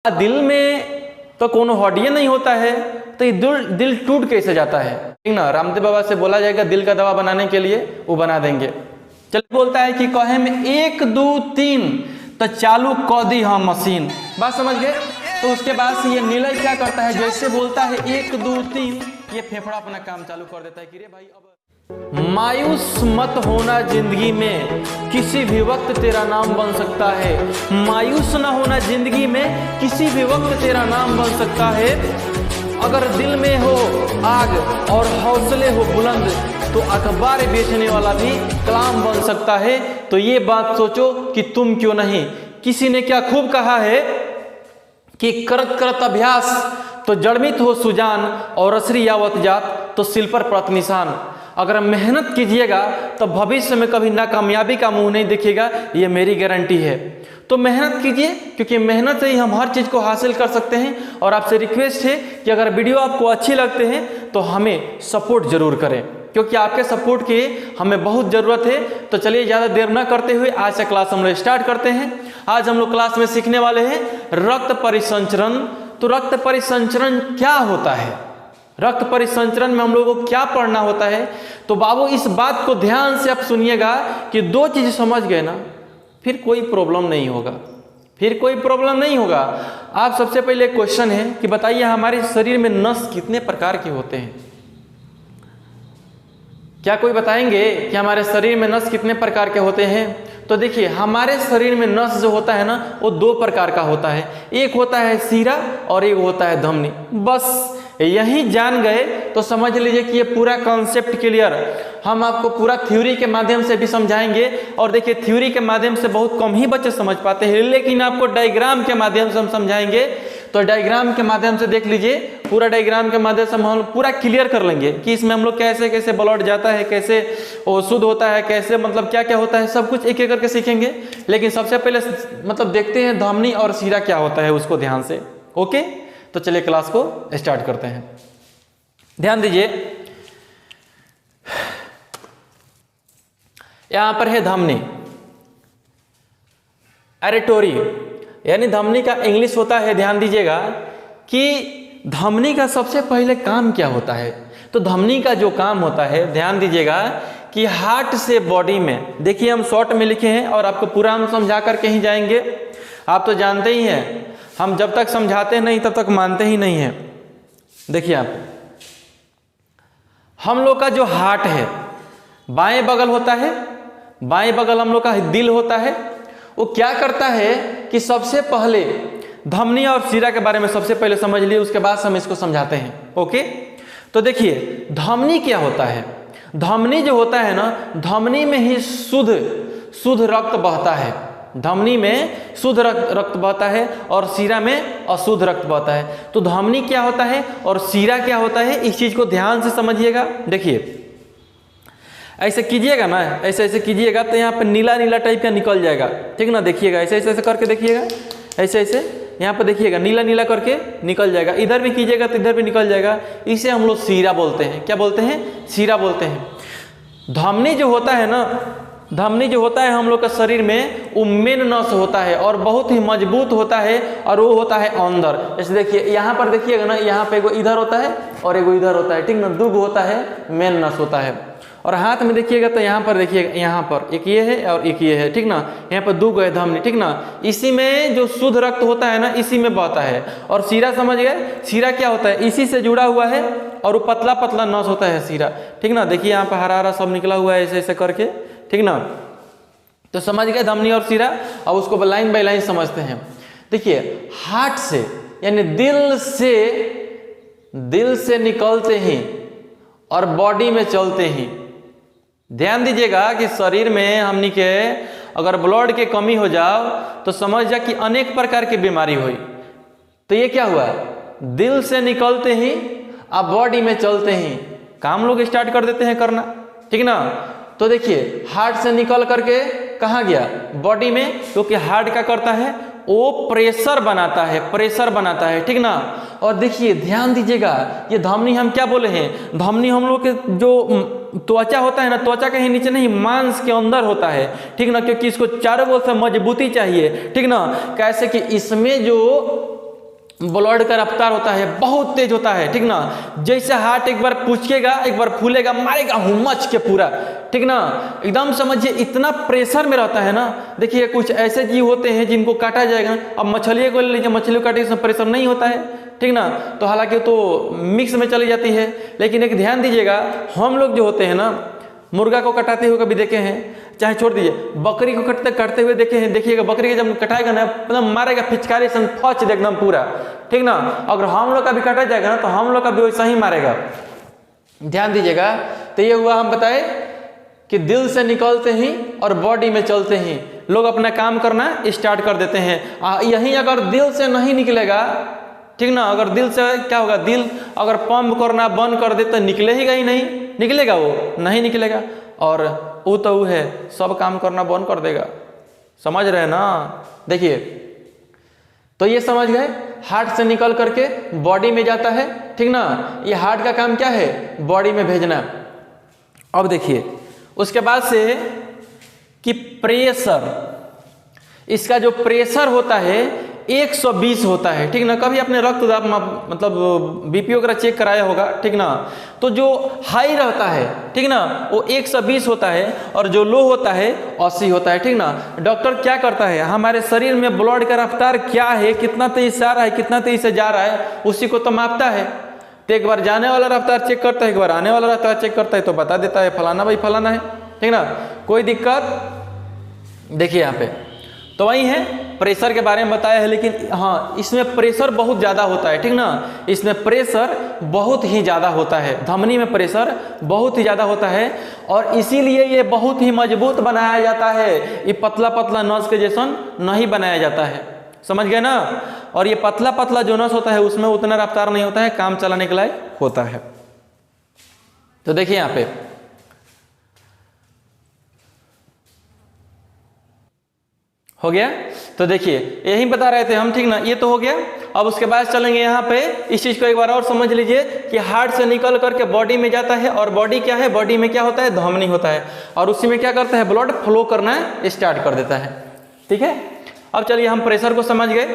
दिल में तो कोनो हड्डियां नहीं होता है, तो ये दिल टूट कैसे जाता है? ठीक ना, रामदेव बाबा से बोला जाएगा दिल का दवा बनाने के लिए, वो बना देंगे। चल बोलता है कि कहे में 1 2 3 तो चालू कर दी हम मशीन। बात समझ गए? तो उसके बाद से ये नीलय क्या करता है, जैसे बोलता है 1 2 3, ये फेफड़ा अपना काम चालू कर देता है कि रे भाई अब मायूस मत होना, जिंदगी में किसी भी वक्त तेरा नाम बन सकता है। मायूस ना होना, जिंदगी में किसी भी वक्त तेरा नाम बन सकता है। अगर दिल में हो आग और हौसले हो बुलंद, तो अखबार बेचने वाला भी कलाम बन सकता है। तो ये बात सोचो कि तुम क्यों नहीं। किसी ने क्या खूब कहा है कि करत करत अभ्यास तो जड़मित हो सुजान, और असरी यावत जात तो सिल पर पड़त निशान। अगर मेहनत कीजिएगा तो भविष्य में कभी नाकामयाबी का मुंह नहीं दिखेगा, ये मेरी गारंटी है। तो मेहनत कीजिए, क्योंकि मेहनत से ही हम हर चीज़ को हासिल कर सकते हैं। और आपसे रिक्वेस्ट है कि अगर वीडियो आपको अच्छी लगते हैं तो हमें सपोर्ट जरूर करें, क्योंकि आपके सपोर्ट की हमें बहुत ज़रूरत है। तो चलिए ज़्यादा देर न करते हुए आज से क्लास हम लोग स्टार्ट करते हैं। आज हम लोग क्लास में सीखने वाले हैं रक्त परिसंचरण। तो रक्त परिसंचरण क्या होता है, रक्त परिसंचरण में हम लोगों को क्या पढ़ना होता है? तो बाबू इस बात को ध्यान से आप सुनिएगा कि 2 चीज़ समझ गए ना, फिर कोई प्रॉब्लम नहीं होगा, फिर कोई प्रॉब्लम नहीं होगा। आप सबसे पहले क्वेश्चन है कि बताइए हमारे शरीर में नस कितने प्रकार के होते हैं? क्या कोई बताएंगे कि हमारे शरीर में नस कितने प्रकार के होते हैं? तो देखिए हमारे शरीर में नस जो होता है ना, वो 2 प्रकार का होता है। एक होता है सीरा और एक होता है धमनी। बस यही जान गए तो समझ लीजिए कि ये पूरा कॉन्सेप्ट क्लियर। हम आपको पूरा थ्योरी के माध्यम से भी समझाएंगे। और देखिए थ्योरी के माध्यम से बहुत कम ही बच्चे समझ पाते हैं, लेकिन आपको डायग्राम के माध्यम से हम समझाएंगे। तो डायग्राम के माध्यम से देख लीजिए, पूरा डायग्राम के माध्यम से हम पूरा क्लियर कर लेंगे कि इसमें हम लोग कैसे कैसे ब्लड जाता है, कैसे वो शुद्ध होता है, कैसे मतलब क्या क्या होता है, सब कुछ एक एक करके सीखेंगे। लेकिन सबसे पहले मतलब देखते हैं धमनी और सीरा क्या होता है, उसको ध्यान से। ओके, तो चलिए क्लास को स्टार्ट करते हैं। ध्यान दीजिए, यहां पर है धमनी, एरेटोरी, यानी धमनी का इंग्लिश होता है। ध्यान दीजिएगा कि धमनी का सबसे पहले काम क्या होता है। तो धमनी का जो काम होता है, ध्यान दीजिएगा कि हार्ट से बॉडी में, देखिए हम शॉर्ट में लिखे हैं और आपको पूरा हम समझा करके ही जाएंगे। आप तो जानते ही हैं, हम जब तक समझाते नहीं तब तक मानते ही नहीं हैं। देखिए आप, हम लोग का जो हार्ट है, बाएं बगल होता है, बाएं बगल हम लोग का दिल होता है। वो क्या करता है कि सबसे पहले धमनी और सीरा के बारे में सबसे पहले समझ लिए, उसके बाद हम इसको समझाते हैं। ओके, तो देखिए धमनी क्या होता है। धमनी जो होता है ना, धमनी में ही शुद्ध रक्त बहता है। धमनी में शुद्ध रक्त बहता है और सीरा में अशुद्ध रक्त बहता है। तो धमनी क्या होता है और सीरा क्या होता है, इस चीज को ध्यान से समझिएगा। देखिए ऐसे कीजिएगा ना, ऐसे ऐसे कीजिएगा तो यहाँ पे नीला नीला टाइप का निकल जाएगा। ठीक ना, देखिएगा ऐसे ऐसे करके देखिएगा, ऐसे ऐसे यहाँ पे देखिएगा नीला नीला करके निकल जाएगा। इधर भी कीजिएगा तो इधर भी निकल जाएगा। इसे हम लोग सीरा बोलते हैं। क्या बोलते हैं? सीरा बोलते हैं। धमनी जो होता है ना, धमनी जो होता है हम लोग का शरीर में, वो मेन नस होता है और बहुत ही मजबूत होता है, और वो होता है अंदर। जैसे देखिए यहाँ पर देखिएगा ना, यहाँ पे एगो इधर होता है और एगो इधर होता है। ठीक ना, 2 होता है, मेन नस होता है। और हाथ में देखिएगा तो यहाँ पर देखिएगा, यहाँ पर एक ये है और एक ये है। ठीक ना, यहाँ पर 2 है धमनी। ठीक ना, इसी में जो शुद्ध रक्त होता है ना, इसी में बहता है। और सीरा समझ गए, सीरा क्या होता है, इसी से जुड़ा हुआ है और वो पतला पतला नस होता है सीरा। ठीक ना, देखिए यहाँ पर हरा हरा सब निकला हुआ है ऐसे ऐसे करके। ठीक ना, तो समझ गए धमनी और सीरा। अब उसको लाइन बाय लाइन समझते हैं। देखिए हार्ट से, यानी दिल से निकलते ही और बॉडी में चलते ही, ध्यान दीजिएगा कि शरीर में हमनी के अगर ब्लड के कमी हो जाओ तो समझ जा कि अनेक प्रकार की बीमारी हुई। तो ये क्या हुआ, दिल से निकलते ही अब बॉडी में चलते ही काम लोग स्टार्ट कर देते हैं करना। ठीक ना, तो देखिए हार्ट से निकल करके कहाँ गया, बॉडी में, क्योंकि हार्ट क्या करता है, वो प्रेशर बनाता है, प्रेशर बनाता है। ठीक ना, और देखिए ध्यान दीजिएगा, ये धमनी हम क्या बोले हैं, धमनी हम लोग के जो त्वचा होता है ना, त्वचा के नीचे नहीं, मांस के अंदर होता है। ठीक ना, क्योंकि इसको चारों ओर से मजबूती चाहिए। ठीक ना, कैसे कि इसमें जो ब्लड का रफ्तार होता है बहुत तेज होता है, ठीक ना। जैसे हार्ट एक बार पूछेगा, एक बार फूलेगा, मारेगा हुमच के पूरा, ठीक ना। एकदम समझिए इतना प्रेशर में रहता है ना। देखिए कुछ ऐसे जीव होते हैं जिनको काटा जाएगा, अब मछली को ले लीजिए, मछली को काटे इसमें प्रेशर नहीं होता है, ठीक ना। तो हालांकि तो मिक्स में चली जाती है, लेकिन एक ध्यान दीजिएगा, हम लोग जो होते हैं ना, मुर्गा को कटाते हुए कभी देखे हैं, चाहे छोड़ दीजिए बकरी को कटते हुए देखे हैं। देखिएगा बकरी के जब कटाएगा ना, मतलब मारेगा फिचकारी से फौच एकदम पूरा, ठीक ना। अगर हम लोग का भी काटा जाएगा ना तो हम लोग का भी वैसा ही मारेगा। ध्यान दीजिएगा। तो ये हुआ, हम बताए कि दिल से निकलते ही और बॉडी में चलते ही लोग अपना काम करना स्टार्ट कर देते हैं। यही अगर दिल से नहीं निकलेगा, ठीक ना, अगर दिल से क्या होगा, दिल अगर पंप करना बंद कर दे तो निकलेगा ही नहीं, निकलेगा वो नहीं निकलेगा, और वो तो वो है सब काम करना बंद कर देगा। समझ रहे हैं ना। देखिए तो ये समझ गए, हार्ट से निकल करके बॉडी में जाता है, ठीक ना। ये हार्ट का काम क्या है, बॉडी में भेजना। अब देखिए उसके बाद से कि प्रेशर, इसका जो प्रेशर होता है 120 होता है, ठीक ना। कभी अपने रक्तदाब मतलब बीपी वगैरह चेक कराया होगा, ठीक ना। तो जो हाई रहता है, ठीक ना, वो 120 होता है, और जो लो होता है 80 होता है, ठीक ना। डॉक्टर क्या करता है, हमारे शरीर में ब्लड का रफ्तार क्या है, कितना तेज से आ रहा है, कितना तेज से जा रहा है, उसी को तो मापता है। तो एक बार जाने वाला रफ्तार चेक करता है, एक बार आने वाला रफ्तार चेक करता है, तो बता देता है फलाना भाई फलाना है, ठीक ना। कोई दिक्कत। देखिए यहाँ पे तो वही है, प्रेशर के बारे में बताया है, लेकिन हाँ इसमें प्रेशर बहुत ज़्यादा होता है, ठीक ना। इसमें प्रेशर बहुत ही ज़्यादा होता है, धमनी में प्रेशर बहुत ही ज़्यादा होता है, और इसीलिए ये बहुत ही मजबूत बनाया जाता है। ये पतला पतला नस के जैसा नहीं बनाया जाता है, समझ गए ना। और ये पतला पतला जो नस होता है उसमें उतना रफ्तार नहीं होता है, काम चलाने के लायक होता है। तो देखिए यहाँ पे हो गया। तो देखिए यही बता रहे थे हम, ठीक ना। ये तो हो गया। अब उसके बाद चलेंगे यहाँ पे, इस चीज को एक बार और समझ लीजिए कि हार्ट से निकल करके बॉडी में जाता है, और बॉडी क्या है, बॉडी में क्या होता है, धमनी होता है, और उसी में क्या करता है, ब्लड फ्लो करना स्टार्ट कर देता है, ठीक है। अब चलिए हम प्रेशर को समझ गए।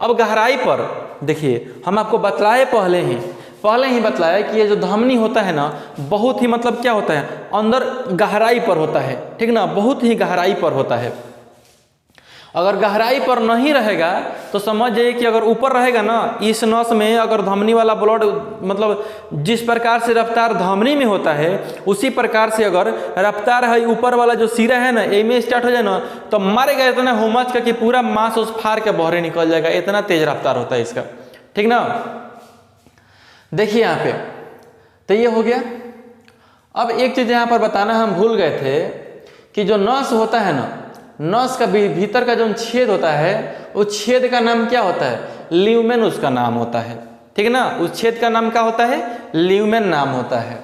अब गहराई पर देखिए, हम आपको बतलाए पहले ही बतलाया कि ये जो धमनी होता है ना, बहुत ही मतलब क्या होता है, अंदर गहराई पर होता है, ठीक ना, बहुत ही गहराई पर होता है। अगर गहराई पर नहीं रहेगा तो समझ जाइए कि अगर ऊपर रहेगा ना, इस नस में अगर धमनी वाला ब्लड मतलब जिस प्रकार से रफ्तार धमनी में होता है, उसी प्रकार से अगर रफ्तार है ऊपर वाला जो सिरा है ना, ए में स्टार्ट हो जाए ना, तो मारेगा इतना हुमच का कि पूरा मांस उस फाड़ के बहरे निकल जाएगा, इतना तेज रफ्तार होता है इसका, ठीक ना। देखिए यहाँ पे तो ये हो गया। अब एक चीज यहाँ पर बताना हम भूल गए थे कि जो नस होता है ना, नस का भीतर का जो छेद होता है, उस छेद का नाम क्या होता है, ल्यूमेन उसका नाम होता है, ठीक है ना। उस छेद का नाम क्या होता है, ल्यूमेन नाम होता है।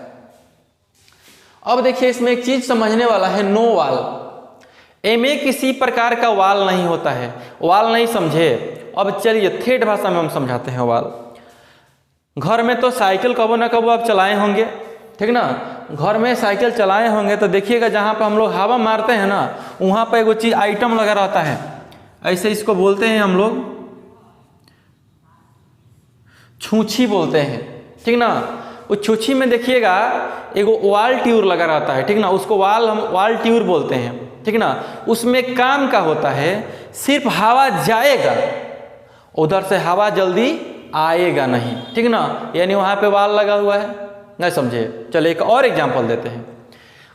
अब देखिए इसमें एक चीज समझने वाला है, नो वाल। एमे किसी प्रकार का वाल नहीं होता है, वाल नहीं समझे। अब चलिए ठेठ भाषा में हम समझाते हैं वाल। घर में तो साइकिल कबो ना कबो आप चलाए होंगे, ठीक ना। घर में साइकिल चलाए होंगे तो देखिएगा जहाँ पर हम लोग हवा मारते हैं ना, वहाँ पर एगो चीज आइटम लगा रहता है, ऐसे इसको बोलते हैं हम लोग छूछी बोलते हैं, ठीक ना। उस छूछी में देखिएगा एगो वाल ट्यूब लगा रहता है, ठीक ना, उसको हम वाल ट्यूब बोलते हैं, ठीक ना। उसमें काम का होता है, सिर्फ हवा जाएगा, उधर से हवा जल्दी आएगा नहीं, ठीक ना। यानी वहाँ पे वाल लगा हुआ है, नहीं समझे। चलिए एक और एग्जांपल देते हैं।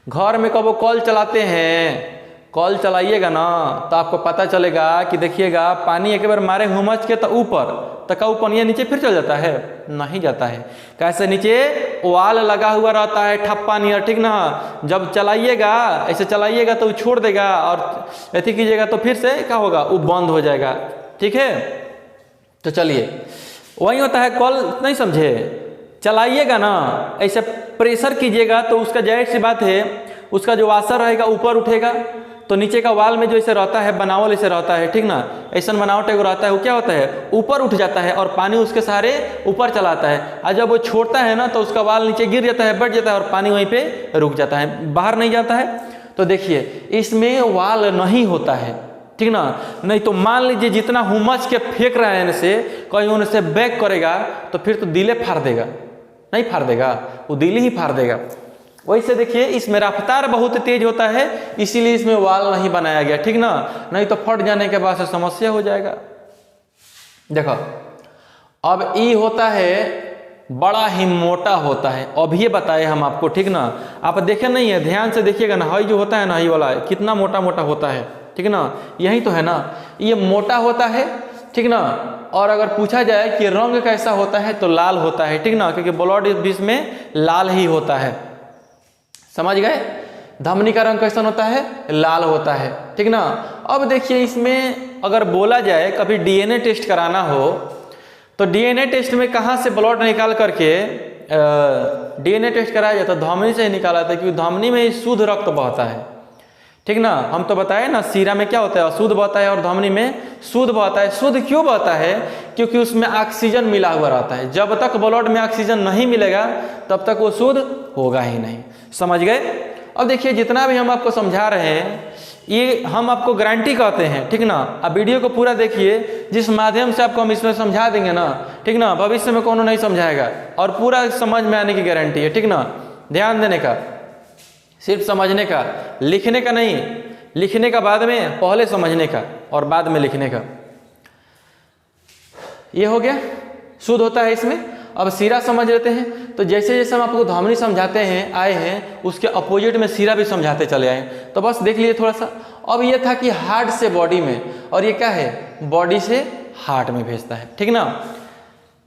घर में कब कॉल चलाते हैं, कॉल चलाइएगा ना तो आपको पता चलेगा कि देखिएगा पानी एक बार मारे हुमच के तो ऊपर, तो क्या ऊपर नीचे फिर चल जाता है, नहीं जाता है। कैसे, नीचे वाल लगा हुआ रहता है ठप्पा नियर, ठीक ना। जब चलाइएगा ऐसे चलाइएगा तो वो छोड़ देगा, और ऐसे कीजिएगा तो फिर से क्या होगा, वो बंद हो जाएगा, ठीक है। तो चलिए वही होता है कॉल, नहीं समझे। चलाइएगा ना ऐसे प्रेशर कीजिएगा तो उसका जाहिर सी बात है उसका जो वाशर रहेगा ऊपर उठेगा, तो नीचे का वाल में जो ऐसे रहता है बनावट ऐसे रहता है, ठीक ना। ऐसा बनावट एगो रहता है, वो क्या होता है, ऊपर उठ जाता है और पानी उसके सहारे ऊपर चलाता है। और जब वो छोड़ता है ना तो उसका वाल नीचे गिर जाता है, बैठ जाता है और पानी वहीं पे रुक जाता है, बाहर नहीं जाता है। तो देखिए इसमें वाल नहीं होता है, ठीक ना। नहीं तो मान लीजिए जितना हुमस के फेंक रहे हैं इनसे, कहीं उनसे बैक करेगा तो फिर तो दिले फाड़ देगा, नहीं फाड़ देगा, वो दिल ही फाड़ देगा। वैसे देखिए इसमें रफ्तार बहुत तेज होता है, इसीलिए इसमें वाल नहीं बनाया गया, ठीक ना। नहीं तो फट जाने के बाद से समस्या हो जाएगा। देखो अब ई होता है बड़ा ही मोटा होता है, अभी ये बताए हम आपको, ठीक ना। आप देखे नहीं है, ध्यान से देखिएगा ना, हई जो होता है ना, हई वाला कितना मोटा मोटा होता है, ठीक ना। यही तो है ना, ये मोटा होता है, ठीक ना। और अगर पूछा जाए कि रंग कैसा होता है तो लाल होता है, ठीक ना, क्योंकि ब्लड बीच में लाल ही होता है, समझ गए। धमनी का रंग कैसा होता है, लाल होता है, ठीक ना। अब देखिए इसमें अगर बोला जाए कभी डीएनए टेस्ट कराना हो तो डीएनए टेस्ट में कहाँ से ब्लड निकाल करके डीएनए टेस्ट कराया जाता है, धमनी से ही निकाला जाता है, क्योंकि धमनी में ही शुद्ध रक्त बहता है, ठीक ना। हम तो बताए ना सीरा में क्या होता है, अशुद्ध बहता है और धमनी में शुद्ध बहता है। शुद्ध क्यों बहता है, क्योंकि उसमें ऑक्सीजन मिला हुआ रहता है। जब तक ब्लड में ऑक्सीजन नहीं मिलेगा तब तक वो शुद्ध होगा ही नहीं, समझ गए। अब देखिए जितना भी हम आपको समझा रहे हैं ये हम आपको गारंटी कहते हैं, ठीक ना। अब वीडियो को पूरा देखिए, जिस माध्यम से आपको हम इसमें समझा देंगे ना, ठीक ना, भविष्य में कोनो नहीं समझाएगा और पूरा समझ में आने की गारंटी है, ठीक ना। ध्यान देने का, सिर्फ समझने का, लिखने का नहीं, लिखने का बाद में, पहले समझने का और बाद में लिखने का। ये हो गया, शुद्ध होता है इसमें। अब सीरा समझ लेते हैं, तो जैसे जैसे हम आपको धमनी समझाते हैं आए हैं, उसके अपोजिट में सीरा भी समझाते चले आए, तो बस देख लिए थोड़ा सा। अब ये था कि हार्ट से बॉडी में, और ये क्या है, बॉडी से हार्ट में भेजता है, ठीक ना।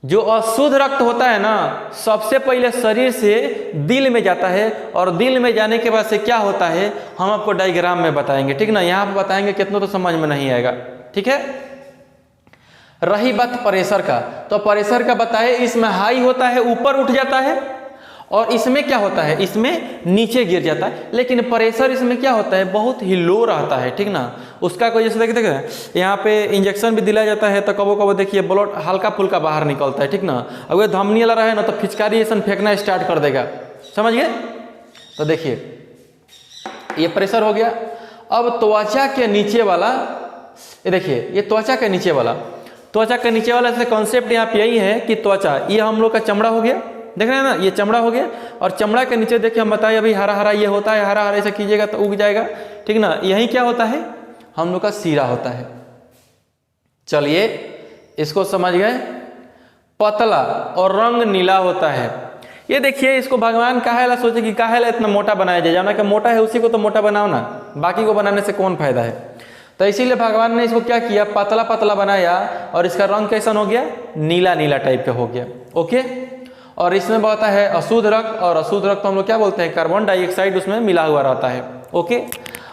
जो अशुद्ध रक्त होता है ना, सबसे पहले शरीर से दिल में जाता है, और दिल में जाने के बाद से क्या होता है हम आपको डायग्राम में बताएंगे, ठीक ना। यहाँ पर बताएंगे, कितना तो समझ में नहीं आएगा, ठीक है। रही बात प्रेशर का, तो प्रेशर का बताए, इसमें हाई होता है, ऊपर उठ जाता है, और इसमें क्या होता है, इसमें नीचे गिर जाता है। लेकिन प्रेशर इसमें क्या होता है, बहुत ही लो रहता है, ठीक ना। उसका कोई जैसे देखते यहाँ पे इंजेक्शन भी दिया जाता है, तो कबो कबो देखिए ब्लड हल्का फुल्का बाहर निकलता है, ठीक ना। अगर धमनी वाला रहे ना तो फिचकारी ऐसा फेंकना स्टार्ट कर देगा, समझ गए। तो देखिए ये प्रेशर हो गया। अब त्वचा के नीचे वाला, ये देखिए ये त्वचा के नीचे वाला, त्वचा के नीचे वाला से कॉन्सेप्ट यहाँ पे यही है कि त्वचा, ये हम लोग का चमड़ा हो गया, देख रहे हैं ना, ये चमड़ा हो गया। और चमड़ा के नीचे देखिए हम बताए अभी हरा हरा ये होता है, हरा हरा ऐसा कीजिएगा तो उग जाएगा, ठीक ना। यही क्या होता है, हम लोग का सीरा होता है। चलिए इसको समझ गए। पतला और रंग नीला होता है। ये देखिए इसको भगवान काहेला सोचे कि काहेला इतना मोटा बनाया जाए, जाना कि मोटा है उसी को तो मोटा बनाओ ना, बाकी को बनाने से कौन फायदा है। तो इसीलिए भगवान ने इसको क्या किया, पतला पतला बनाया, और इसका रंग कैसा हो गया, नीला नीला टाइप का हो गया, ओके। और इसमें बहता है अशुद्ध रक्त, और अशुद्ध रक्त हम लोग क्या बोलते हैं, कार्बन डाइऑक्साइड उसमें मिला हुआ रहता है, ओके।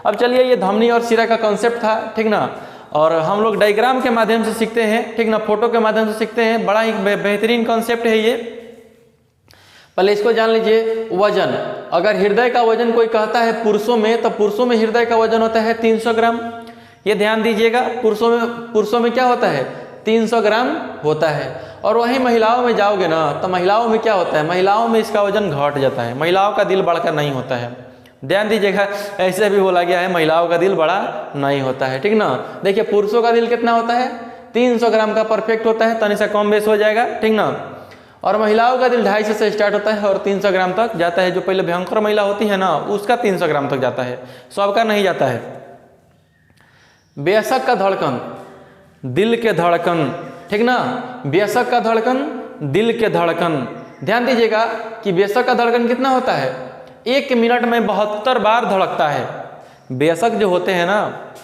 अब चलिए ये धमनी और सिरा का कॉन्सेप्ट था, ठीक ना। और हम लोग डायग्राम के माध्यम से सीखते हैं, ठीक ना, फोटो के माध्यम से सीखते हैं। बड़ा ही बेहतरीन कॉन्सेप्ट है ये। पहले इसको जान लीजिए। वजन, अगर हृदय का वजन कोई कहता है पुरुषों में, तो पुरुषों में हृदय का वजन होता है 300 ग्राम। ये ध्यान दीजिएगा, पुरुषों में क्या होता है, 300 ग्राम होता है। और वहीं महिलाओं में जाओगे ना, तो महिलाओं में क्या होता है, महिलाओं में इसका वजन घट जाता है। महिलाओं का दिल बढ़कर नहीं होता है, ध्यान दीजिएगा, ऐसे भी बोला गया है महिलाओं का दिल बड़ा नहीं होता है, ठीक ना। देखिए पुरुषों का दिल कितना होता है, 300 ग्राम का परफेक्ट होता है, तनी सा कम बेस हो जाएगा, ठीक ना। और महिलाओं का दिल 250 से स्टार्ट होता है और 300 ग्राम तक जाता है। जो पहले भयंकर महिला होती है ना, उसका 300 ग्राम तक जाता है, सबका नहीं जाता है। बेशक का धड़कन, दिल के धड़कन, ठीक ना, बेशक का धड़कन, दिल के धड़कन। ध्यान दीजिएगा कि बेशक का धड़कन कितना होता है, 1 मिनट में 72 बार धड़कता है। बेशक जो होते हैं ना,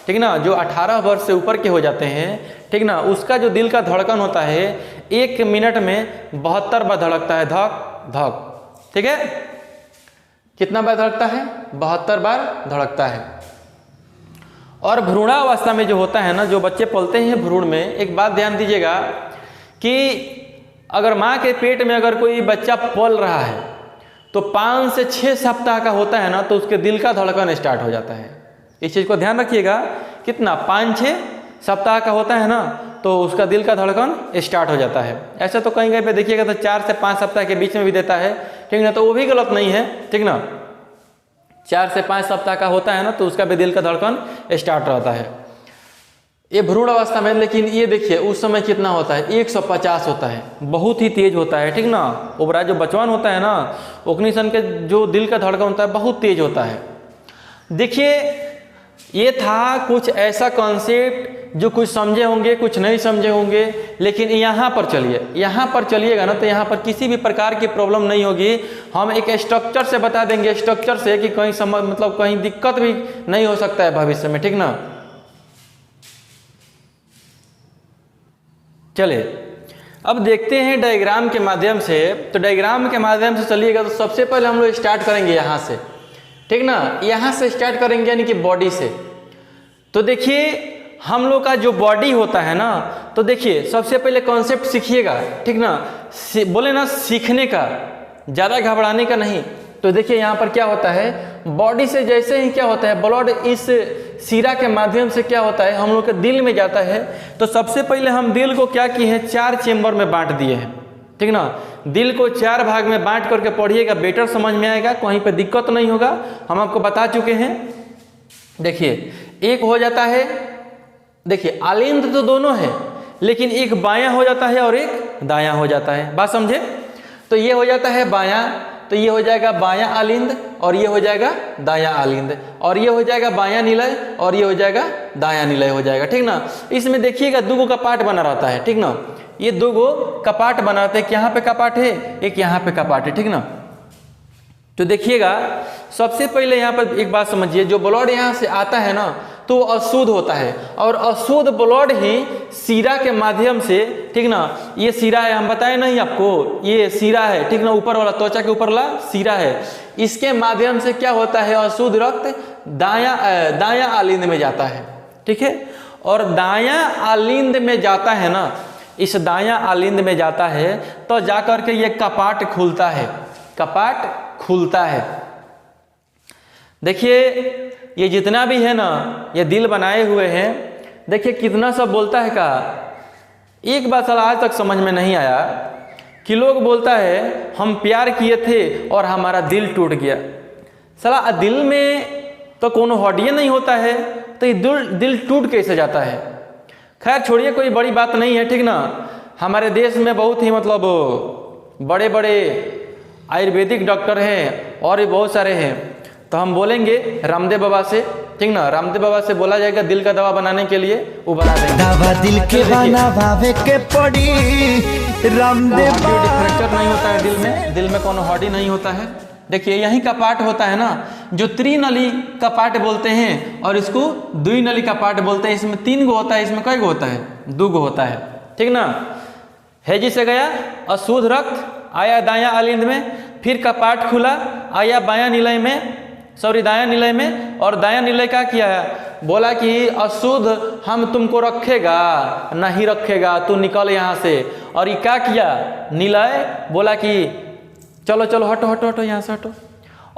ठीक ना, जो 18 वर्ष से ऊपर के हो जाते हैं, ठीक ना, उसका जो दिल का धड़कन होता है 1 मिनट में 72 बार धड़कता है, धक धक, ठीक है। कितना बार धड़कता है, 72 बार धड़कता है। और भ्रूणावस्था में जो होता है ना, जो बच्चे पलते हैं भ्रूण में, एक बात ध्यान दीजिएगा कि अगर माँ के पेट में अगर कोई बच्चा पल रहा है तो 5 से 6 सप्ताह का होता है ना, तो उसके दिल का धड़कन स्टार्ट हो जाता है। इस चीज़ को ध्यान रखिएगा, कितना 5-6 सप्ताह का होता है ना, तो उसका दिल का धड़कन स्टार्ट हो जाता है। ऐसा तो कहीं कहीं पे देखिएगा तो 4 से 5 सप्ताह के बीच में भी देता है, ठीक ना, तो वो भी गलत नहीं है, ठीक ना। 4 से 5 सप्ताह का होता है ना, तो उसका भी दिल का धड़कन स्टार्ट रहता है। ये भ्रूण अवस्था में, लेकिन ये देखिए उस समय कितना होता है 150 होता है, बहुत ही तेज होता है, ठीक ना। ओबरा जो बचवन होता है ना, ओकनी सन के जो दिल का धड़कन होता है बहुत तेज होता है। देखिए ये था कुछ ऐसा कॉन्सेप्ट जो कुछ समझे होंगे कुछ नहीं समझे होंगे, लेकिन यहाँ पर चलिए, यहाँ पर चलिएगा ना तो यहाँ पर किसी भी प्रकार की प्रॉब्लम नहीं होगी। हम एक स्ट्रक्चर से बता देंगे, स्ट्रक्चर से कि कहीं मतलब कहीं दिक्कत भी नहीं हो सकता है भविष्य में, ठीक ना। चले अब देखते हैं डायग्राम के माध्यम से। तो डायग्राम के माध्यम से चलिएगा तो सबसे पहले हम लोग स्टार्ट करेंगे यहाँ से, ठीक ना। यहाँ से स्टार्ट करेंगे यानी कि बॉडी से। तो देखिए हम लोग का जो बॉडी होता है ना, तो देखिए सबसे पहले कॉन्सेप्ट सीखिएगा, ठीक ना। बोले ना सीखने का, ज़्यादा घबराने का नहीं। तो देखिए यहाँ पर क्या होता है, बॉडी से जैसे ही क्या होता है ब्लड इस सीरा के माध्यम से क्या होता है हम लोग के दिल में जाता है। तो सबसे पहले हम दिल को क्या किए हैं 4 चेम्बर में बांट दिए हैं, ठीक ना। दिल को 4 भाग में बांट करके पढ़िएगा, बेटर समझ में आएगा, कहीं पे दिक्कत नहीं होगा। हम आपको बता चुके हैं। देखिए एक हो जाता है, देखिए आलिंद तो दोनों है, लेकिन एक बायां हो जाता है और एक दायां हो जाता है, बात समझे। तो ये हो जाता है बायां, तो ये हो जाएगा बायां आलिंद, और ये हो जाएगा दायां आलिंद, और ये हो जाएगा बायां निलय, और ये हो जाएगा दायां निलय हो जाएगा, ठीक ना। इसमें देखिएगा 2 का पार्ट बना रहता है, ठीक ना। ये 2 कपाट बनाते हैं, यहाँ पे कपाट है, एक यहाँ पे कपाट है, ठीक ना। तो देखिएगा सबसे पहले यहाँ पर एक बात समझिए, जो ब्लड यहाँ से आता है ना तो अशुद्ध होता है, और अशुद्ध ब्लड ही सीरा के माध्यम से, ठीक ना। ये सीरा है, हम बताए नहीं आपको, ये सीरा है, ठीक ना, ऊपर वाला त्वचा के ऊपर वाला सीरा है। इसके माध्यम से क्या होता है अशुद्ध रक्त दायां आलिंद में जाता है, ठीक है। और दायां आलिंद में जाता है ना, इस दायां आलिंद में जाता है तो जाकर के ये कपाट खुलता है, कपाट खुलता है। देखिए ये जितना भी है ना, ये दिल बनाए हुए हैं, देखिए कितना सब बोलता है का। एक बात साला आज तक समझ में नहीं आया कि लोग बोलता है हम प्यार किए थे और हमारा दिल टूट गया। साला दिल में तो कोनो हड्डी नहीं होता है, तो ये दिल टूट कैसे जाता है। खैर छोड़िए, कोई बड़ी बात नहीं है, ठीक ना। हमारे देश में बहुत ही मतलब बड़े बड़े आयुर्वेदिक डॉक्टर हैं और भी बहुत सारे हैं। तो हम बोलेंगे रामदेव बाबा से, ठीक ना। रामदेव बाबा से बोला जाएगा दिल का दवा बनाने के लिए, वो बना देंगे दवा दिल के बनावे के पड़ी। रामदेव फ्रैक्चर नहीं होता है दिल में कोनो हड्डी नहीं होता है। देखिए यही कपाट होता है ना, जो त्रिनली कपाट बोलते हैं, और इसको द्विनली कपाट बोलते हैं। इसमें 3 गो होता है, इसमें कई गो होता है 2 गो होता है, ठीक ना। हेजी से गया अशुद्ध रक्त, आया दायां आलिंद में, फिर कपाट खुला, आया बायां निलय में, दायां निलय में। और दायां निलय क्या किया है, बोला कि अशुद्ध हम तुमको रखेगा नहीं रखेगा, तू निकल यहाँ से। और ये क्या किया, निलय बोला कि चलो चलो हटो हटो हटो यहाँ से हटो,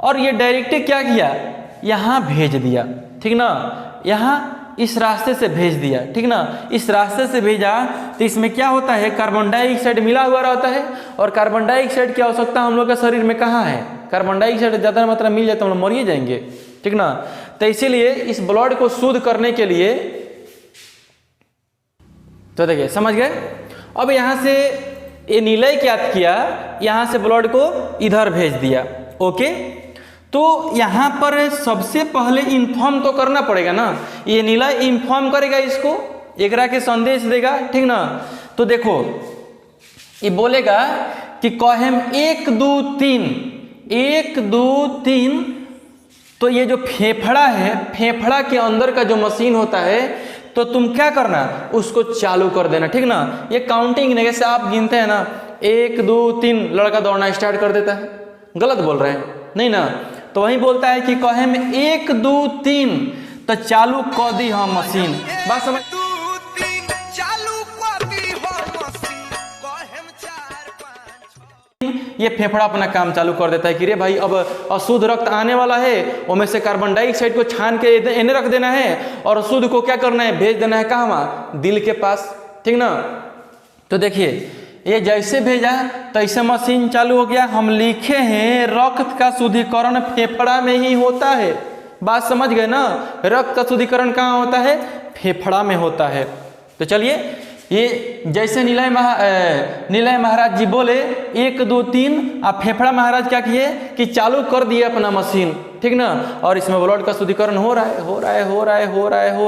और ये डायरेक्ट क्या किया यहाँ भेज दिया, ठीक ना। यहाँ इस रास्ते से भेज दिया, ठीक ना। इस रास्ते से भेजा तो इसमें क्या होता है, कार्बन डाइऑक्साइड मिला हुआ रहता है। और कार्बन डाइऑक्साइड की आवश्यकता हम लोग के शरीर में कहाँ है, कार्बन डाइऑक्साइड ज़्यादा मात्रा मिल जाए तो हम लोग मरिए जाएंगे, ठीक ना। तो इसीलिए इस ब्लड को शुद्ध करने के लिए, तो देखिए समझ गए। अब यहाँ से ये निलय क्या किया, यहाँ से ब्लड को इधर भेज दिया, ओके। तो यहाँ पर सबसे पहले इन्फॉर्म तो करना पड़ेगा ना, ये निलय इन्फॉर्म करेगा इसको, एकरा के संदेश देगा, ठीक ना। तो देखो ये बोलेगा कि कहेम 1 2 3 1 2 3। तो ये जो फेफड़ा है, फेफड़ा के अंदर का जो मशीन होता है, तो तुम क्या करना, उसको चालू कर देना, ठीक ना। ये काउंटिंग नहीं, जैसे आप गिनते हैं ना 1 2 3, लड़का दौड़ना स्टार्ट कर देता है, गलत बोल रहे हैं नहीं ना। तो वही बोलता है कि कहे में 1 2 3 तो चालू कर दी हम मशीन, बात समझ। ये फेफड़ा अपना काम चालू कर देता है कि रे भाई अब अशुद्ध रक्त आने वाला है, उसमें से कार्बन डाइऑक्साइड को छान के इन्हें रख देना है, और अशुद्ध को क्या करना है, भेज देना है कहाँ, दिल के पास, ठीक ना। तो देखिए ये जैसे भेजा तैसे मशीन चालू हो गया। हम लिखे हैं रक्त का शुद्धिकरण फेफड़ा में ही होता है, बात समझ गए ना। रक्त का शुद्धिकरण कहाँ होता है, फेफड़ा में होता है। तो चलिए, ये जैसे निलय महाराज जी बोले 1 2 3, अब फेफड़ा महाराज क्या किए कि चालू कर दिए अपना मशीन, ठीक ना, और इसमें ब्लड का शुद्धिकरण हो रहा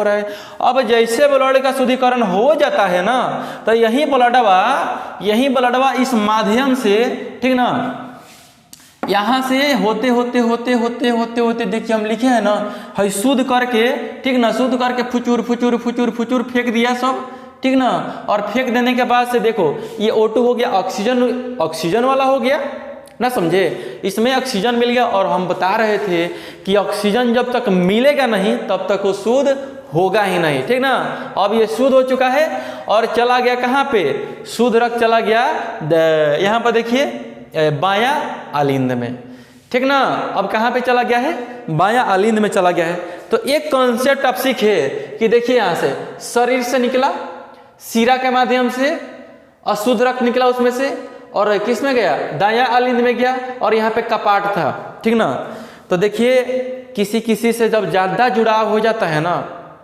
है। अब जैसे ब्लड का शुद्धिकरण हो जाता है ना, तो यही ब्लडवा इस माध्यम से, ठीक ना, यहाँ से होते होते देखिए हम लिखे हैं ना, है शुद्ध करके, ठीक ना, शुद्ध करके फुचूर फेंक दिया सब, ठीक ना, और फेंक देने के बाद से देखो ये O2 हो गया, ऑक्सीजन वाला हो गया ना, समझे, इसमें ऑक्सीजन मिल गया। और हम बता रहे थे कि ऑक्सीजन जब तक मिलेगा नहीं तब तक वो शुद्ध होगा ही नहीं, ठीक ना। अब ये शुद्ध हो चुका है और चला गया कहाँ पे, शुद्ध रक्त चला गया यहाँ पर देखिए बायां आलिंद में, ठीक ना। अब कहाँ पे चला गया है, बायां आलिंद में चला गया है। तो एक कॉन्सेप्ट आप सीखे कि देखिए यहाँ से शरीर से निकला, सीरा के माध्यम से अशुद्ध रक्त निकला उसमें से, और किस में गया, दायां आलिंद में गया, और यहाँ पे कपाट था, ठीक ना। तो देखिए किसी से जब ज्यादा जुड़ाव हो जाता है ना,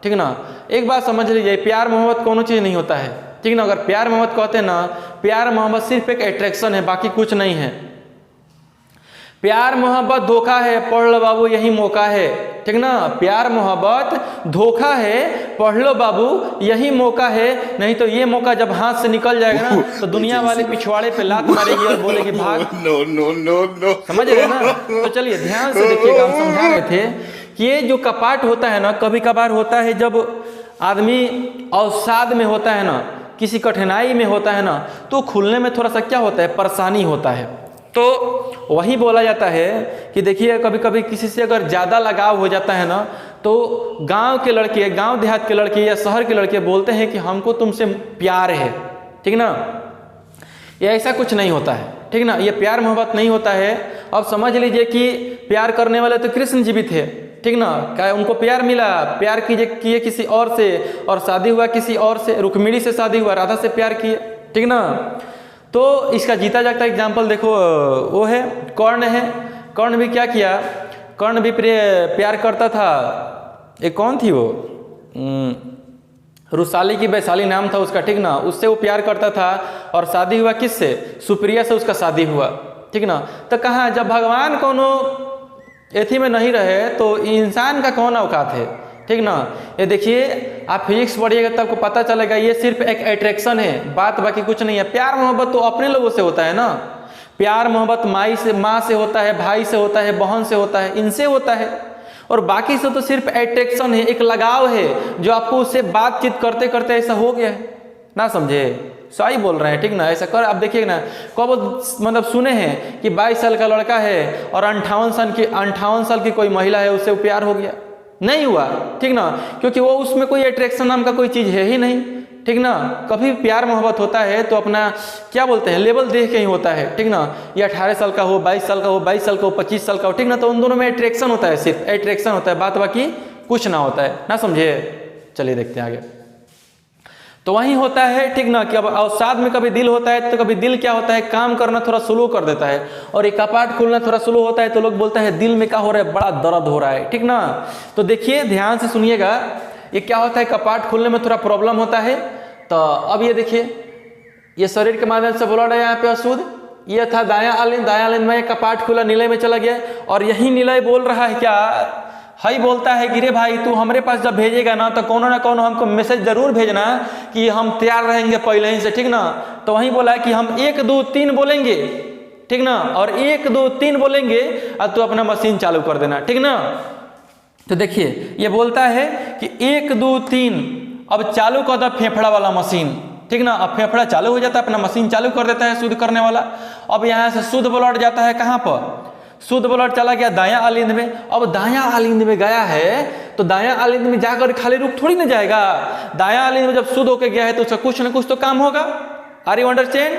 ठीक ना, एक बात समझ लीजिए, प्यार मोहब्बत कोनो चीज नहीं होता है, ठीक ना। अगर प्यार मोहब्बत कहते हैं ना, प्यार मोहब्बत सिर्फ एक अट्रैक्शन है, बाकी कुछ नहीं है। प्यार मोहब्बत धोखा है, पढ़ लो बाबू यही मौका है, ठीक ना। प्यार मोहब्बत धोखा है, पढ़ लो बाबू यही मौका है, नहीं तो ये मौका जब हाथ से निकल जाएगा ना, तो दुनिया वाले पिछवाड़े पे लात मारेगी और बोलेगी भाग। नो। समझ रहे ना। तो चलिए ध्यान से देखिएगा, हम समझा रहे थे कि ये जो कपाट होता है ना, कभी कभार होता है जब आदमी अवसाद में होता है ना, किसी कठिनाई में होता है ना, तो खुलने में थोड़ा सा क्या होता है, परेशानी होता है। तो वही बोला जाता है कि देखिए कभी कभी किसी से अगर ज़्यादा लगाव हो जाता है ना, तो गांव के लड़के, गांव देहात के लड़के या शहर के लड़के बोलते हैं कि हमको तुमसे प्यार है, ठीक ना। ये ऐसा कुछ नहीं होता है, ठीक ना, ये प्यार मोहब्बत नहीं होता है। अब समझ लीजिए कि प्यार करने वाले तो कृष्ण जी भी थे, ठीक ना, क्या उनको प्यार मिला, प्यार किए किसी और से, और शादी हुआ किसी और से, रुक्मिणी से शादी हुआ, राधा से प्यार किए, ठीक ना। तो इसका जीता जागता एग्जाम्पल देखो, वो है कर्ण है। कर्ण भी क्या किया, कर्ण भी प्यार करता था, एक कौन थी वो, रुसाली की वैशाली नाम था उसका, ठीक ना, उससे वो प्यार करता था, और शादी हुआ किससे, सुप्रिया से उसका शादी हुआ, ठीक ना। तो कहाँ, जब भगवान कोनो एथी में नहीं रहे तो इंसान का कौन औकात है, ठीक ना। ये देखिए आप फिजिक्स पढ़िएगा तब आपको पता चलेगा, ये सिर्फ एक अट्रैक्शन है, बात बाकी कुछ नहीं है। प्यार मोहब्बत तो अपने लोगों से होता है ना, प्यार मोहब्बत माँ से होता है, भाई से होता है, बहन से होता है, इनसे होता है, और बाकी से तो सिर्फ अट्रैक्शन है, एक लगाव है जो आपको उससे बातचीत करते करते ऐसा हो गया है ना, समझे, सही बोल रहे हैं, ठीक ना। ऐसा कर, आप देखिए ना, कब मतलब सुने हैं कि 22 साल का लड़का है और 58 साल की कोई महिला है, उससे प्यार हो गया, नहीं हुआ, ठीक ना, क्योंकि वो उसमें कोई अट्रैक्शन नाम का कोई चीज है ही नहीं, ठीक ना। कभी प्यार मोहब्बत होता है तो अपना क्या बोलते हैं, लेवल देख के ही होता है, ठीक ना। ये 18 साल का हो, 22 साल का हो, 22 साल का हो, 25 साल का हो, ठीक ना, तो उन दोनों में अट्रैक्शन होता है, सिर्फ अट्रैक्शन होता है, बात बाकी कुछ ना होता है ना, समझे। चलिए देखते हैं आगे। तो वही होता है, ठीक ना, कि अब अवसाद में कभी दिल होता है तो कभी दिल क्या होता है, काम करना थोड़ा स्लो कर देता है, और एक कपाट खुलना थोड़ा स्लो होता है तो लोग बोलते हैं दिल में क्या हो रहा है, बड़ा दर्द हो रहा है, ठीक ना। तो देखिए ध्यान से सुनिएगा, ये क्या होता है, कपाट खुलने में थोड़ा प्रॉब्लम होता है। तो अब ये देखिए, ये शरीर के माध्यम से ब्लड है यहाँ पे अशुद्ध, ये था दायां आलिंद में कपाट खुला, निलय में चला गया, और यही निलय बोल रहा है क्या, हई बोलता है कि रे भाई तू हमारे पास जब भेजेगा ना, तो कोनो ना कोनो हमको मैसेज जरूर भेजना कि हम तैयार रहेंगे पहले ही से, ठीक ना। तो वही बोला है कि हम 1 2 3 बोलेंगे, ठीक ना, और 1 2 3 बोलेंगे और तू अपना मशीन चालू कर देना, ठीक ना। तो देखिए ये बोलता है कि 1 2 3, अब चालू कर दो फेफड़ा वाला मशीन, ठीक ना। अब फेफड़ा चालू हो जाता है, अपना मशीन चालू कर देता है शुद्ध करने वाला। अब यहाँ से शुद्ध ब्लड जाता है कहाँ पर, शुद्ध ब्लड चला गया दायां आलिंद में। अब दायां आलिंद में गया है तो दायां आलिंद में जाकर खाली रुक थोड़ी ना जाएगा, दायां आलिंद में जब शुद्ध होकर गया है तो उसका कुछ ना कुछ तो काम होगा। Are you understand.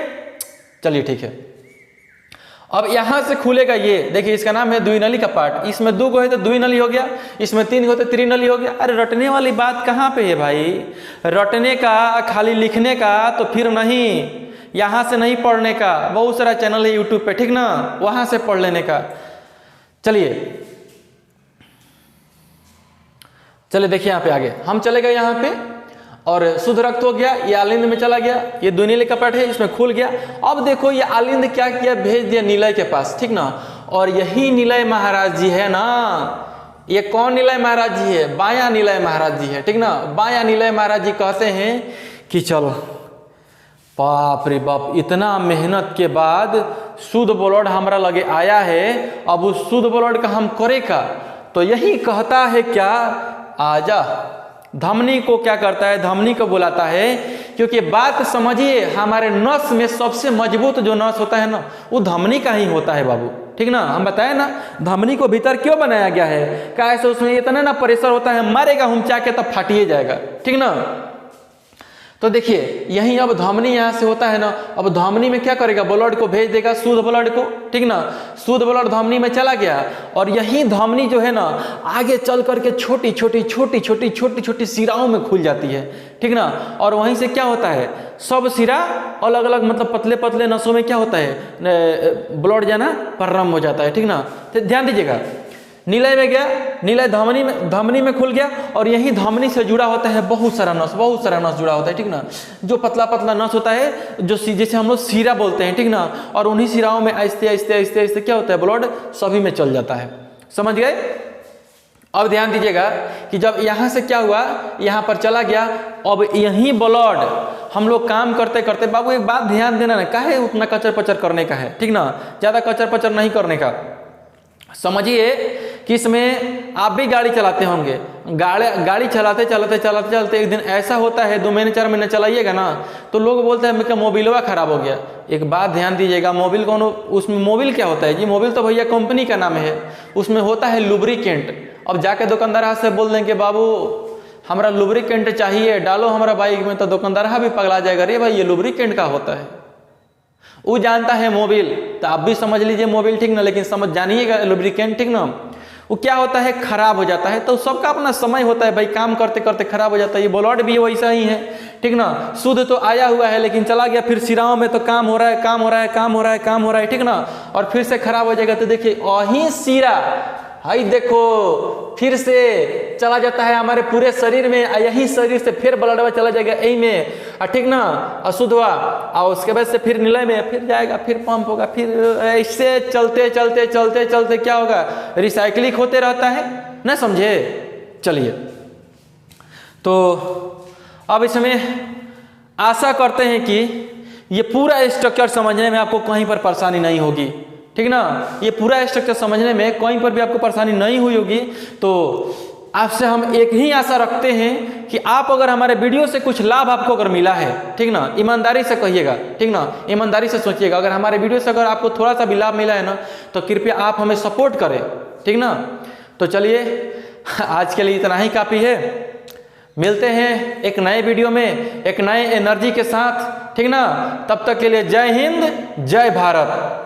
चलिए ठीक है, अब यहां से खुलेगा ये, देखिए इसका नाम है द्विनली कपाट। इसमें 2 गो है तो द्विनली हो गया, इसमें 3 गो तो त्रिनली हो गया। अरे रटने वाली बात कहाँ पे है भाई, रटने का खाली लिखने का तो फिर नहीं, यहाँ से नहीं पढ़ने का, बहुत सारा चैनल है यूट्यूब पे, ठीक ना, वहां से पढ़ लेने का। चलिए चलिए देखिए यहाँ पे आगे हम चले गए यहाँ पे, और शुद्ध रक्त हो गया, ये आलिंद में चला गया, ये 2 नीले कपट है इसमें खुल गया। अब देखो ये आलिंद क्या किया, भेज दिया निलय के पास, ठीक ना। और यही निलय महाराज जी है ना, ये कौन निलय महाराज जी है, बाया निलय महाराज जी है, ठीक ना। बाया निलय महाराज जी कहते हैं कि चलो बाप रे बाप, इतना मेहनत के बाद शुद्ध ब्लड हमारा लगे आया है, अब उस शुद्ध ब्लड का हम करे का, तो यही कहता है क्या, आजा। धमनी को क्या करता है, धमनी को बुलाता है, क्योंकि बात समझिए, हमारे नस में सबसे मजबूत जो नस होता है ना, वो धमनी का ही होता है बाबू, ठीक ना। हम बताए ना धमनी को भीतर क्यों बनाया गया है, कैसे उसमें इतना ना प्रेशर होता है, मारेगा हम चाके तब फाटिए जाएगा, ठीक ना। तो देखिए यही अब धमनी यहाँ से होता है ना, अब धमनी में क्या करेगा, ब्लड को भेज देगा, शुद्ध ब्लड को, ठीक ना। शुद्ध ब्लड धमनी में चला गया, और यही धमनी जो है ना आगे चल करके छोटी छोटी छोटी छोटी छोटी छोटी सिराओं में खुल जाती है, ठीक ना। और वहीं से क्या होता है, सब सिरा अलग अलग मतलब पतले पतले नसों में क्या होता है, ब्लड जाना प्रारंभ हो जाता है, ठीक ना। तो ध्यान दीजिएगा, निलय में गया, निलय धमनी में खुल गया, और यही धमनी से जुड़ा होता है बहुत सारा नस जुड़ा होता है, ठीक ना। जो पतला पतला नस होता है, जो जैसे हम लोग सीरा बोलते हैं, ठीक ना। और उन्हीं सिराओं में आहिस्ते आहिस्ते आहिस्ते आहिस्ते क्या होता है, ब्लड सभी में चल जाता है, समझ गए। अब ध्यान दीजिएगा कि जब यहाँ से क्या हुआ, यहाँ पर चला गया, अब यही ब्लड हम लोग काम करते करते, बाबू एक बात ध्यान देना ना, काहे उतना कचर पचर करने का है, ठीक ना, ज़्यादा कचर पचर नहीं करने का। समझिए कि इसमें आप भी गाड़ी चलाते होंगे, गाड़ी चलाते चलाते चलाते चलाते एक दिन ऐसा होता है, 2 महीने 4 महीने चलाइएगा ना, तो लोग बोलते हैं मेरा मोबिलवा खराब हो गया। एक बात ध्यान दीजिएगा, मोबिल कौन, उसमें मोबिल क्या होता है जी, मोबिल तो भैया कंपनी का नाम है, उसमें होता है लुब्रिकेंट। अब जाके दुकानदार से बोल देंगे बाबू हमारा लुब्रिकेंट चाहिए, डालो हमारा बाइक में, तो दुकानदार भी पगला जाएगा, अरे भाई ये लुब्रिकेंट का होता है, वो जानता है मोबिल, तो आप भी समझ लीजिए मोबिल, ठीक ना। लेकिन समझ जानिएगा लुब्रिकेंट, ठीक ना, वो क्या होता है, खराब हो जाता है। तो सबका अपना समय होता है भाई, काम करते करते खराब हो जाता है, ये ब्लड भी वैसा ही है, ठीक ना। शुद्ध तो आया हुआ है लेकिन चला गया, फिर सिराओं में तो काम हो रहा है, काम हो रहा है, काम हो रहा है, काम हो रहा है, ठीक ना, और फिर से खराब हो जाएगा। तो देखिए वही सिरा, हाई देखो फिर से चला जाता है हमारे पूरे शरीर में, यही शरीर से फिर ब्लड चला जाएगा यही में, ठीक ना, अशुद्ध हुआ, और उसके बाद से फिर निलय में फिर जाएगा, फिर पंप होगा, फिर ऐसे चलते चलते चलते चलते क्या होगा, रिसाइकलिंग होते रहता है ना, समझे। चलिए तो अब इसमें आशा करते हैं कि ये पूरा स्ट्रक्चर समझने में आपको कहीं पर परेशानी नहीं होगी, ठीक ना। ये पूरा स्ट्रक्चर समझने में कहीं पर भी आपको परेशानी नहीं हुई होगी। तो आपसे हम एक ही आशा रखते हैं कि आप अगर हमारे वीडियो से कुछ लाभ आपको अगर मिला है, ठीक ना, ईमानदारी से कहिएगा, ठीक ना, ईमानदारी से सोचिएगा, अगर हमारे वीडियो से अगर आपको थोड़ा सा भी लाभ मिला है ना, तो कृपया आप हमें सपोर्ट करें, ठीक ना। तो चलिए आज के लिए इतना ही काफ़ी है, मिलते हैं एक नए वीडियो में एक नए एनर्जी के साथ, ठीक ना। तब तक के लिए जय हिंद, जय भारत।